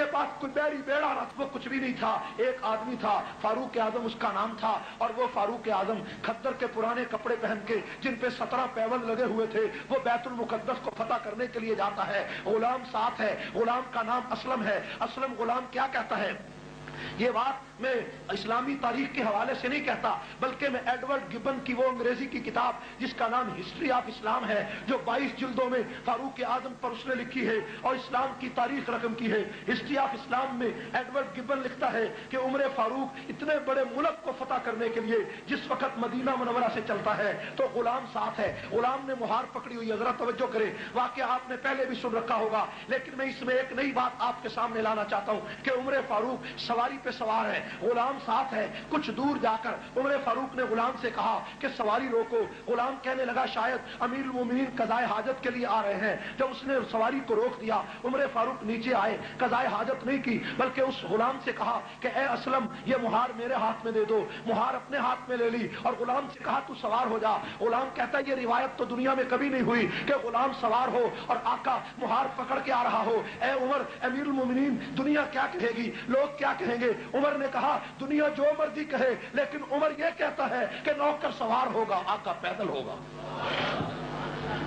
उसके पास कोई बैरी बेड़ा ना, वो कुछ भी नहीं था। एक आदमी था, फारूक आजम उसका नाम था, और वो फारूक आजम खद्दर के पुराने कपड़े पहन के, जिन पे 17 पैबंद लगे हुए थे, वो बैतुल मुकद्दस को फतह करने के लिए जाता है। गुलाम साथ है, गुलाम का नाम असलम है। असलम गुलाम क्या कहता है, ये बात मैं इस्लामी तारीख के हवाले से नहीं कहता, बल्कि मैं एडवर्ड गिबन की वो अंग्रेजी की किताब जिसका नाम हिस्ट्री ऑफ इस्लाम है, जो 22 जिल्दों में फारूक आजम पर उसने लिखी है और इस्लाम की तारीख रकम की है। हिस्ट्री ऑफ इस्लाम में एडवर्ड गिबन लिखता है कि उमर फारूक इतने बड़े मुल्क को फतह करने के लिए जिस वक्त मदीना मुनव्वरा से चलता है तो गुलाम साथ है। गुलाम ने मुहार पकड़ी हुई है। जरा तवज्जो करें, वाकया आपने पहले भी सुन रखा होगा, लेकिन मैं इसमें एक नई बात आपके सामने लाना चाहता हूं कि उमर फारूक सवारी पे सवार है, गुलाम साथ है। कुछ दूर जाकर उमर फारूक ने गुलाम से कहा कि सवारी रोको। गुलाम कहने लगा शायद अमीरुल मोमिनीन कज़ाए हाजत के लिए आ रहे हैं। जब उसने सवारी को रोक दिया, उमर फारूक नीचे आए, कज़ाए हाजत नहीं की, बल्कि उस गुलाम से कहा कि ए असलम, ये मुहार मेरे हाथ में दे दो। मुहार अपने हाथ में ले ली और गुलाम से कहा तू सवार हो जा। गुलाम कहता है ये रिवायत तो दुनिया में कभी नहीं हुई कि गुलाम सवार हो और आका मुहार पकड़ के आ रहा हो। ए उमर, अमीरुल मोमिनीन, दुनिया क्या कहेगी, लोग क्या कहेंगे? उमर ने कहा दुनिया जो मर्जी कहे, लेकिन उमर यह कहता है कि नौकर सवार होगा, आका पैदल होगा।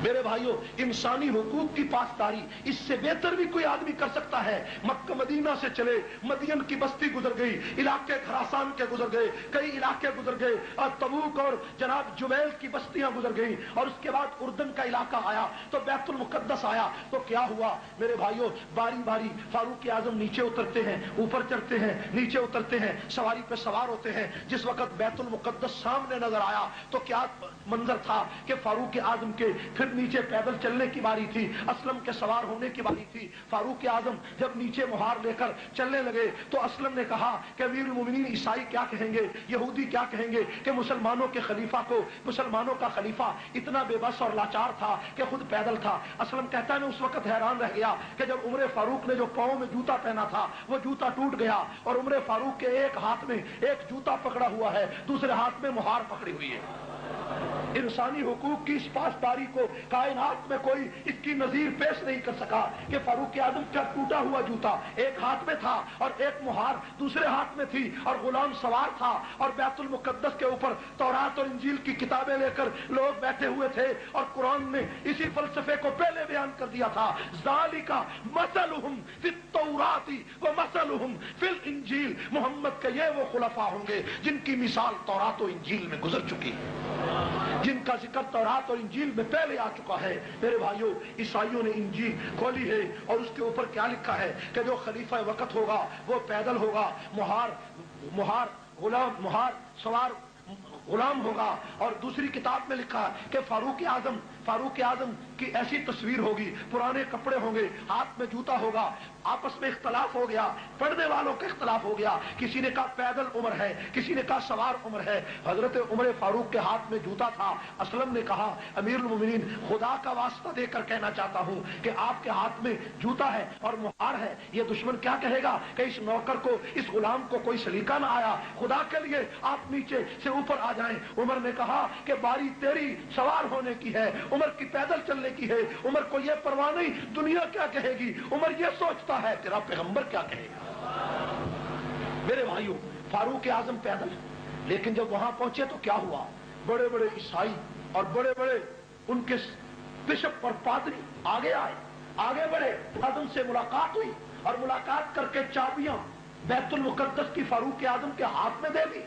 मेरे भाइयों, इंसानी हुकूक की पासदारी इससे बेहतर भी कोई आदमी कर सकता है? मक्का मदीना से चले, मदियन की बस्ती गुजर गई, इलाके खरासान के गुजर गए, कई इलाके गुजर गए, और तबूक और जनाब जुबैल की बस्तियां गुजर गई, और उसके बाद उर्दन का इलाका आया, तो बैतुल मुकद्दस आया। तो क्या हुआ मेरे भाइयों, बारी बारी फारूक आजम नीचे उतरते हैं, ऊपर चढ़ते हैं, नीचे उतरते हैं, सवारी पे सवार होते हैं। जिस वक्त बैतुल मुकद्दस सामने नजर आया तो क्या मंजर था कि फारूक आजम के फिर नीचे पैदल चलने की बारी थी, असलम के सवार होने की बारी थी। फारूक आजम जब नीचे मुहार लेकर चलने लगे तो असलम ने कहा कि अमीरुल मोमिनीन ईसाई क्या कहेंगे, यहूदी क्या कहेंगे कि मुसलमानों के खलीफा को, मुसलमानों का खलीफा इतना बेबस और लाचार था कि खुद पैदल था। असलम कहता है मैं उस वक्त हैरान रह गया कि जब उमर फारूक ने जो पांव में जूता पहना था वो जूता टूट गया और उमर फारूक के एक हाथ में एक जूता पकड़ा हुआ है, दूसरे हाथ में मुहार पकड़ी हुई है। इंसानी हुकूक की इस पासदारी को कायनात में कोई इसकी नजीर पेश नहीं कर सका कि फारूक आजम का टूटा हुआ जूता एक हाथ में था और एक मुहार दूसरे हाथ में थी, और गुलाम सवार था, और बैतुल मुकद्दस के ऊपर तौरात और इंजील की किताबें लेकर लोग बैठे हुए थे। और कुरान ने इसी फलसफे को पहले बयान कर दिया था, ज़ालिका मसलुहुम फित तौराती व मसलुहुम फिल इंजील। मोहम्मद के ये वो खुलफा होंगे जिनकी मिसाल तौरात और इंजील में गुजर चुकी है, जिनका जिक्र तौरात और इंजील में पहले आ चुका है। मेरे भाइयों, ईसाइयों ने इंजील खोली है और उसके ऊपर क्या लिखा है कि जो खलीफा वक्त होगा वो पैदल होगा, मुहार सवार गुलाम होगा। और दूसरी किताब में लिखा है कि फारूक आजम की ऐसी तस्वीर होगी, पुराने कपड़े होंगे, हाथ में जूता होगा। आपस में इख्तलाफ हो गया, पढ़ने वालों का इख्तलाफ हो गया, किसी ने कहा पैदल उम्र है, किसी ने कहा सवार उम्र है। हजरत उमर फारूक के हाथ में जूता था। असलम ने कहा अमीरुल मोमिनीन, खुदा का वास्ता देकर कहना चाहता हूं कि आपके हाथ में जूता है और मुहार है, ये दुश्मन क्या कहेगा कि इस नौकर को, इस गुलाम को कोई सलीका ना आया, खुदा के लिए आप नीचे से ऊपर आ जाएं। उमर ने कहा कि बारी तेरी सवार होने की है, उमर की पैदल चलने की है। उमर को यह परवाह नहीं दुनिया क्या कहेगी, उमर यह सोचता है तेरा पैगंबर क्या कहेगा। मेरे भाइयों, फारूक आजम पैदल, लेकिन जब वहां पहुंचे तो क्या हुआ, बड़े बड़े ईसाई और बड़े बड़े उनके बिशप और पादरी आगे आए, आगे बढ़े, आजम से मुलाकात हुई और मुलाकात करके चाबियां बैतुल मुकद्दस की फारूक आजम के हाथ में दे दी।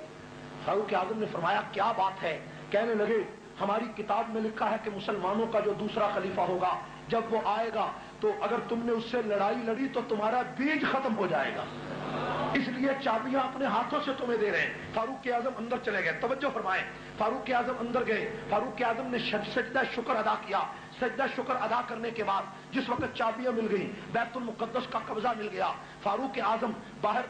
फारूक आजम ने फरमाया क्या बात है? कहने लगे हमारी किताब में लिखा है कि मुसलमानों का जो दूसरा खलीफा होगा, जब वो आएगा तो अगर तुमने उससे लड़ाई लड़ी तो तुम्हारा बीज खत्म हो जाएगा, इसलिए चाबियां अपने हाथों से तुम्हें दे रहे हैं। फारूक आजम अंदर चले गए। तवज्जो फरमाएं, फारूक आजम अंदर गए। फारूक आजम ने सजदा शुक्र अदा किया। सजदा शुक्र अदा करने के बाद जिस वक्त चाबियां मिल गई, बैतुल मुकद्दस का कब्जा मिल गया, फारूक आजम बाहर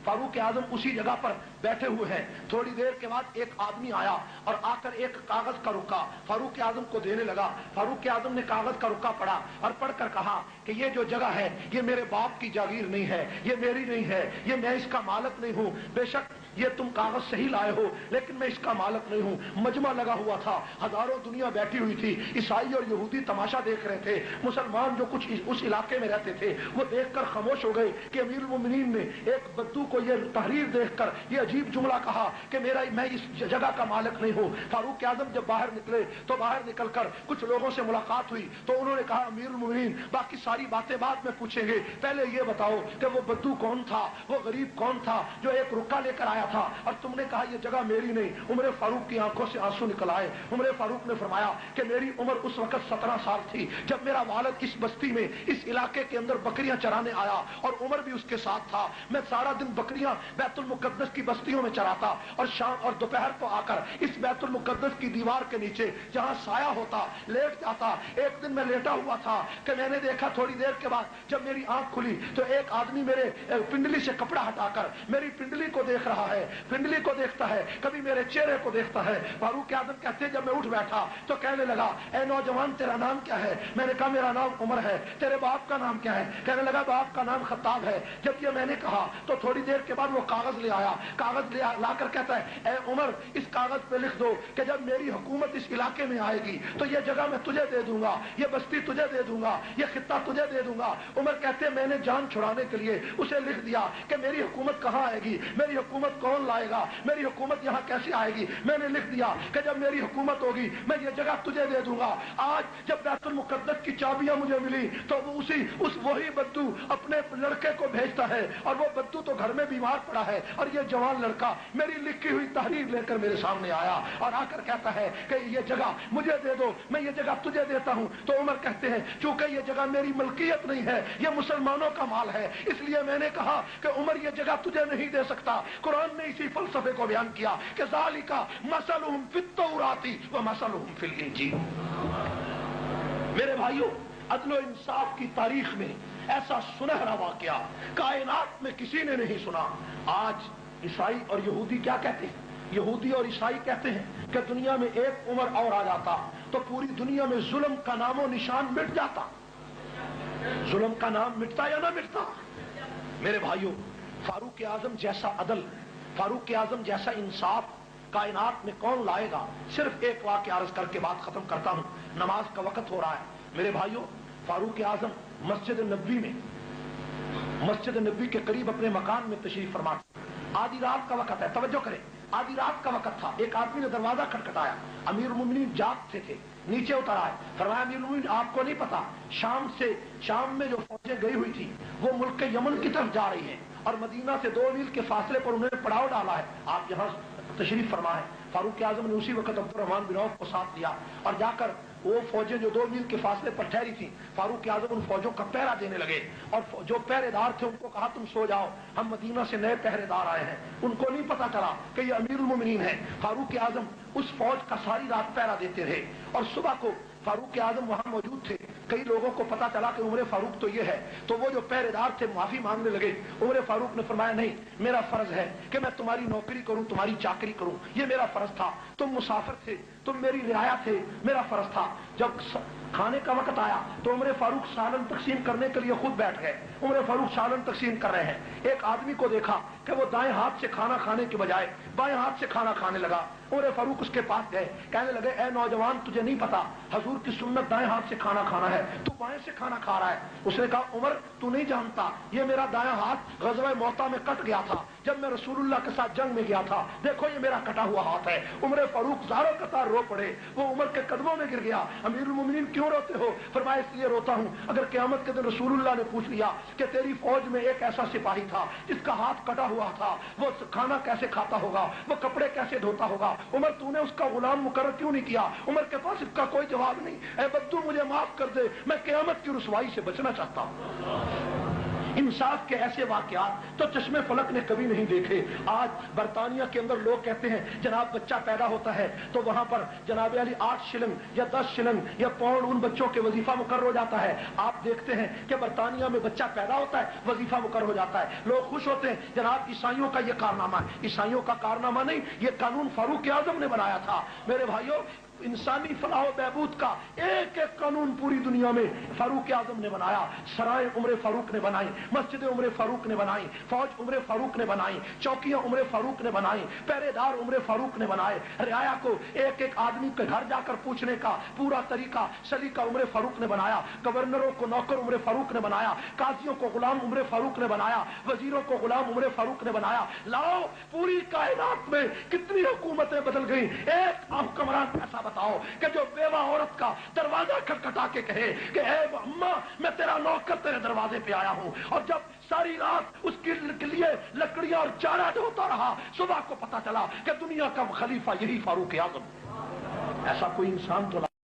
फारूक आजम उसी जगह पर बैठे हुए हैं। थोड़ी देर के बाद एक आदमी आया और आकर एक कागज का रुक्का फारूक आजम को देने लगा। फारूक आजम ने कागज का रुक्का पढ़ा और पढ़कर कहा कि ये जो जगह है ये मेरे बाप की जागीर नहीं है, ये मेरी नहीं है, ये मैं इसका मालिक नहीं हूं। बेशक ये तुम कागज सही लाए हो, लेकिन मैं इसका मालिक नहीं हूं। मजमा लगा हुआ था, हजारों दुनिया बैठी हुई थी, ईसाई और यहूदी तमाशा देख रहे थे, मुसलमान नौजवान जो कुछ उस इलाके में रहते थे वो देखकर खामोश हो गए कि अमीरुल मोमिनीन ने एक बद्दू को ये तहरीर देखकर ये अजीब जुमला कहा कि मैं इस जगह का मालिक नहीं हूं। फारूक आजम जब बाहर निकले तो बाहर निकलकर कुछ लोगों से मुलाकात हुई तो उन्होंने कहा अमीरुल मोमिनीन बाकी सारी बातें बाद में पूछेंगे, पहले ये बताओ कि वो बद्दू कौन था, वो गरीब कौन था जो एक रुक्का लेकर आया था और तुमने कहा ये जगह मेरी नहीं। उमर फारूक की आंखों से आंसू निकल आए। उमर फारूक ने फरमाया कि मेरी उम्र उस वक्त 17 साल थी जब मेरा वालिद इस बस्ती में इस इलाके के अंदर बकरियां चराने आया और उमर भी उसके साथ था। मैं सारा दिन बकरियां बैतुल मुकद्दस की बस्तियों में चराता और शाम और दोपहर को आकर इस बैतुल मुकद्दस की दीवार के नीचे जहां साया होता लेट जाता। एक दिन मैं लेटा हुआ था कि मैंने देखा थोड़ी देर के बाद जब मेरी आंख खुली तो एक आदमी मेरे पिंडली से कपड़ा हटाकर मेरी पिंडली को देख रहा है, पिंडली को देखता है, कभी मेरे चेहरे को देखता है। फारूक आजम कहते जब मैं उठ बैठा तो कहने लगा ए नौजवान तेरा नाम क्या है? मैंने कहा मेरा नाम उमर है। तेरे बाप का नाम क्या है? कहने लगा बाप का नाम खत्ताब है। जब ये मैंने कहा तो थोड़ी देर के बाद वो कागज ले आया, कागज लाकर कहता है ए उमर इस कागज पे लिख दो कि जब मेरी हुकूमत इस इलाके में आएगी तो ये जगह मैं तुझे दे दूंगा, ये बस्ती तुझे दे दूंगा, ये खित्ता तुझे दे दूंगा। उमर कहते मैंने जान छुड़ाने के लिए उसे लिख दिया कि मेरी हुकूमत कहाँ आएगी, मेरी हुकूमत कौन लाएगा, मेरी हुकूमत यहाँ कैसे आएगी। मैंने लिख दिया कि जब मेरी हुकूमत होगी मैं ये जगह तुझे दे दूंगा। आज जब बैतुल मुकद्दस की चाबियां मुझे मिली तो वही बद्दू अपने लड़के को भेजता है और वो बद्दू तो घर में बीमार पड़ा है और ये जवान लड़का मेरी लिखी हुई तहरीर लेकर मेरे सामने आया और आकर कहता है कि ये जगह मुझे दे दो, मैं ये जगह तुझे देता हूं। तो उमर कहते हैं चूंकि ये जगह मेरी मलकियत नहीं है, ये मुसलमानों का माल है, इसलिए मैंने कहा कि उमर ये जगह तुझे नहीं दे सकता। कुरान ने इसी फलसफे को बयान किया कि ज़ालिका मसलुहुम फित तौराती व मसलुहुम फिल इंजील। मेरे भाइयों अदल और इंसाफ की तारीख में ऐसा सुनहरा वाकया कायनात में किसी ने नहीं सुना। आज ईसाई और यहूदी क्या कहते हैं? यहूदी और ईसाई कहते हैं कि दुनिया में एक उमर और आ जाता तो पूरी दुनिया में जुल्म का नामो निशान मिट जाता। जुल्म का नाम मिटता या ना मिटता? मेरे भाइयों फारूक आजम जैसा अदल, फारूक आजम जैसा इंसाफ कायनात में कौन लाएगा? सिर्फ एक वाकया अर्ज करके बात खत्म करता हूं, नमाज का वक्त हो रहा है। मेरे भाइयों फारूक आजम मस्जिद नबी में, मस्जिद नबी के करीब अपने मकान में तशरीफ फरमा। आधी रात का वक्त है, तवज्जो करें, आधी रात का वक्त था। एक आदमी ने दरवाजा खटखटाया, अमीरुल मोमिनीन जागते थे, नीचे उतर आए। फरमाया अमीरुल मोमिनीन आपको नहीं पता शाम में जो फौजें गई हुई थी वो मुल्क के यमन की तरफ जा रही हैं और मदीना से 2 मील के फासले पर उन्होंने पड़ाव डाला है, आप यहाँ तशरीफ फरमा है। फारूक आजम ने उसी वक्त अब्दुर्रहमान बिन औफ को साथ लिया और जाकर वो फौजें जो 2 मील के फासले पर ठहरी थी, फारूक आजम उन फौजों का पहरा देने लगे और जो पहरेदार थे उनको कहा तुम सो जाओ, हम मदीना से नए पहरेदार आए हैं। उनको नहीं पता चला कि ये अमीरुल मोमिनीन है। फारूक आजम उस फौज का सारी रात पहरा देते रहे और सुबह को फारूक आजम वहां मौजूद थे। कई लोगों को पता चला कि उमर फारूक तो ये है, तो वो जो पहरेदार थे माफी मांगने लगे। उमर फारूक ने फरमाया नहीं, मेरा फर्ज है कि मैं तुम्हारी नौकरी करूं, तुम्हारी चाकरी करूं, ये मेरा फर्ज था। तुम मुसाफिर थे, तुम मेरी रियाया थे, मेरा फर्ज था। जब खाने का वक्त आया तो उमर फारूक सालन तकसीम करने के लिए खुद बैठ गए। उमर फारूक सालन तकसीम कर रहे हैं, एक आदमी को देखा कि वो दाएं हाथ से खाना खाने के बजाय बाएं हाथ से खाना खाने लगा। उमर फारूक उसके पास गए, कहने लगे ए नौजवान तुझे नहीं पता हजूर की सुन्नत दाएं हाथ से खाना खाना है, तू बाएं से खाना खा रहा है। उसने कहा उमर तू नहीं जानता, ये मेरा दायां हाथ ग़ज़वा मोता में कट गया था जब मैं रसूलुल्लाह के साथ जंग में गया था, देखो ये मेरा कटा हुआ हाथ है। उमर फारूक ज़ारो कतार रो पड़े, वो उमर के कदमों में गिर गया। अमीरुल मोमिनीन क्यों रोते हो? फरमाया इसलिए रोता हूं अगर क़यामत के दिन रसूलुल्लाह ने पूछ लिया कि तेरी फौज में एक ऐसा सिपाही था जिसका हाथ कटा हुआ था, वो खाना कैसे खाता होगा, वो कपड़े कैसे धोता होगा, उमर तूने उसका गुलाम मुकर्रर क्यों नहीं किया? उमर के पास इसका कोई जवाब नहीं। ऐ बद्दू मुझे माफ कर दे, मैं क़यामत की रुसवाई से बचना चाहता हूं। इंसाफ के ऐसे वाकयात तो चश्मे फलक ने कभी नहीं देखे। आज बरतानिया के अंदर लोग कहते हैं जनाब बच्चा पैदा होता है तो वहां पर जनाब अली 8 शिलिंग या 10 शिलिंग या पाउंड उन बच्चों के वजीफा मुकर्रर हो जाता है। आप देखते हैं कि बरतानिया में बच्चा पैदा होता है, वजीफा मुकर्रर हो जाता है, लोग खुश होते हैं। जनाब ईसाइयों का यह कारनामा है, ईसाइयों का कारनामा नहीं, ये कानून फारूक आजम ने बनाया था। मेरे भाइयों इंसानी फलाह बहबूद का एक एक कानून पूरी दुनिया में फारूक आजम ने बनाया। सराय उम्र फारूक ने बनाई, मस्जिद उम्र फारूक ने बनाई, फौज उम्र फारूक ने बनाई, चौकियां उम्र फारूक ने बनाई, पहरेदार उम्र फारूक ने बनाए। रियाया को एक एक आदमी के घर जाकर पूछने का पूरा तरीका सलीका उम्र फारूक ने बनाया। गवर्नरों को नौकर उम्र फारूक ने बनाया, काजियों को गुलाम उम्र फारूक ने बनाया, वजीरों को गुलाम उम्र फारूक ने बनाया। लाओ पूरी कायनात में कितनी हुकूमतें बदल गई, एक आप कमरान ऐसा बताओ कि जो बेवा औरत का दरवाजा खटखटा के कहे कि अम्मा मैं तेरा नौकर तेरे दरवाजे पे आया हूं, और जब सारी रात उसके लिए लकड़ियां और चारा ढोता रहा, सुबह को पता चला कि दुनिया का खलीफा यही फारूक आजम। ऐसा कोई इंसान तो